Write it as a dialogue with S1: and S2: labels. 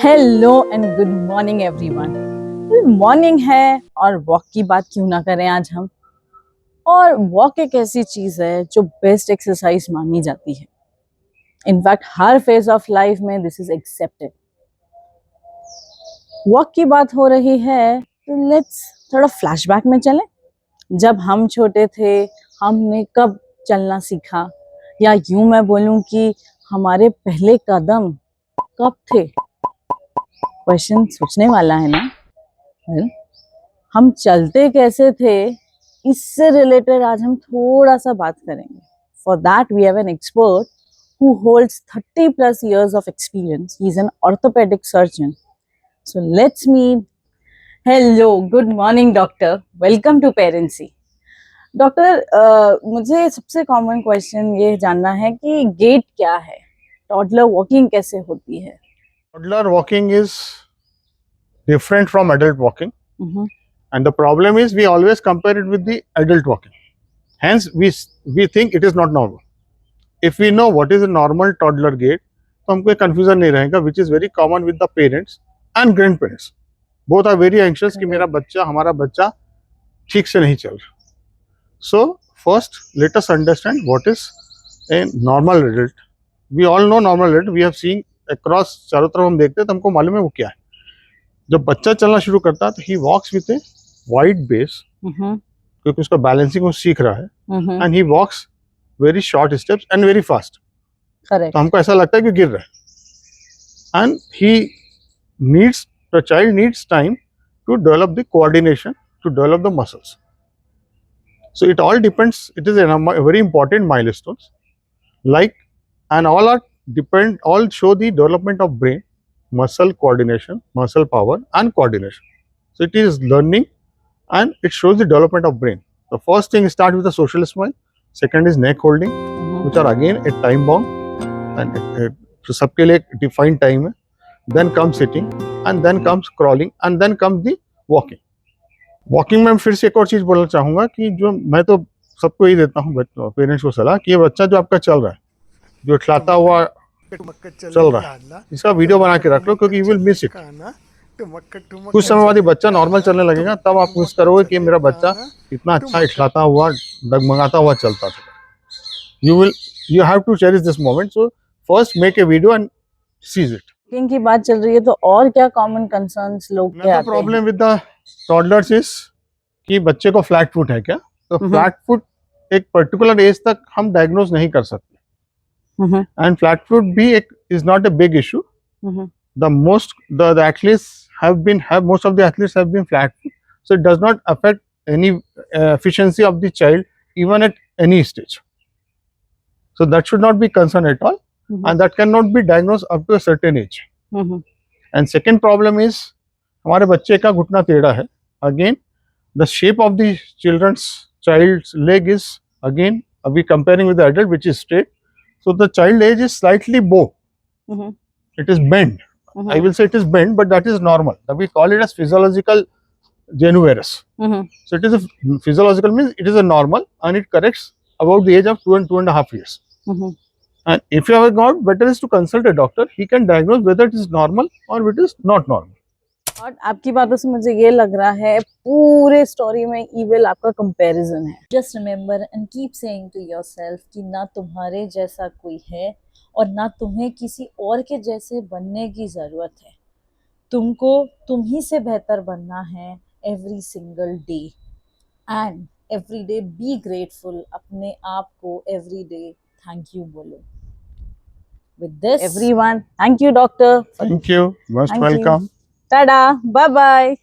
S1: Hello and good morning everyone. Morning है और walk की बात क्यों ना करें आज हम। और वॉक एक ऐसी चीज है जो बेस्ट एक्सरसाइज मानी जाती है। In fact her phase of life में दिस इज एक्सेप्टेड। वॉक की बात हो रही है तो लेट्स थोड़ा फ्लैशबैक में चलें। जब हम छोटे थे हमने कब चलना सीखा, या यूं मैं बोलूं कि हमारे पहले कदम कब थे। क्वेश्चन सोचने वाला है ना। Well, हम चलते कैसे थे, इससे रिलेटेड आज हम थोड़ा सा बात करेंगे। For that we have an expert who holds 30 plus years of experience. He's an orthopedic surgeon. So let's meet. Hello, good morning doctor. Welcome to Parency. Doctor, मुझे सबसे कॉमन क्वेश्चन ये जानना है कि गेट क्या है, टॉडलर वॉकिंग कैसे होती है।
S2: Toddler walking is different from adult walking,
S1: Mhm.
S2: and the problem is we always compare it with the adult walking. Hence, we think it is not normal. If we know what is a normal toddler gait, तो हमको confusion नहीं रहेगा, which is very common with the parents and grandparents. Both are very anxious कि मेरा बच्चा, हमारा बच्चा ठीक से नहीं चल रहा. So first, let us understand what is a normal adult. We all know normal adult. We have seen across, चारों तरफ हम देखते हैं तो हमको मालूम है वो क्या है. जब बच्चा चलना शुरू करता है तो he walks with a wide base, क्योंकि उसका बैलेंसिंग वो सीख रहा है, and he walks very short steps and very fast. तो हमको ऐसा लगता है कि गिर रहा है, and he needs, the child needs time to develop the coordination, to develop the muscles. So it all depends. It is a very important milestones, like, and all are depend, all show the development of brain, muscle coordination, muscle power and coordination. So it is learning and it shows the development of brain. The first thing start with the social smile, second is neck holding, which are again a time bound, and so सबके लिए defined time है. Then comes sitting, and then comes crawling, and then comes the walking. Walking में फिर से एक और चीज बोलना चाहूंगा कि जो मैं तो सबको ही देता हूँ पेरेंट्स को सलाह कि ये बच्चा जो आपका चल रहा है, जो इठलाता हुआ चल रहा है, इसका वीडियो बना के रख लो, क्योंकि यू विल मिस इट. कुछ समय बाद ये बच्चा नॉर्मल चलने लगेगा, तब आप मिस करोगे कि मेरा बच्चा इतना अच्छा इठलाता हुआ, डगमगाता हुआ चलता था. You have to cherish this moment. So first make a video and seize it.
S1: की बात चल रही है तो और क्या कॉमन कंसर्न्स लोग के आते हैं?
S2: Problem with the toddlers is कि बच्चे को फ्लैट फुट है क्या. तो फ्लैट फुट एक पर्टिकुलर एज तक हम डायग्नोज नहीं कर सकते, एंड फ्लैट फुट भी एक is not a big issue. The athletes most of the athletes have been flat foot, so it does not affect any efficiency of the child even at any stage. So that should not be concerned at all, and that cannot be diagnosed up to a certain age. And second problem is हमारे बच्चे का घुटना टेढ़ा है. Again, the shape of the child's leg is again we comparing with the adult, which is straight. So the child age is slightly bow. It is bent. I will say it is bent, but that is normal. We call it as physiological genu varus. So it is a physiological, means it is a normal, and it corrects about the age of 2 and 2.5 years. And if you have got, better is to consult a doctor. He can diagnose whether it is normal or it is not normal.
S1: और आपकी बातों से मुझे ये लग रहा है पूरे स्टोरी में इविल आपका कंपैरिजन है. Just remember and keep saying to yourself कि ना तुम्हारे जैसा कोई है और ना तुम्हें किसी और के जैसे बनने की जरूरत है. तुमको तुम ही से बेहतर बनना है every single day, and every day be grateful. अपने आप को एवरी डे थैंक यू बोलो. With this, everyone, thank you doctor.
S2: Thank you, most welcome.
S1: Tada, bye bye.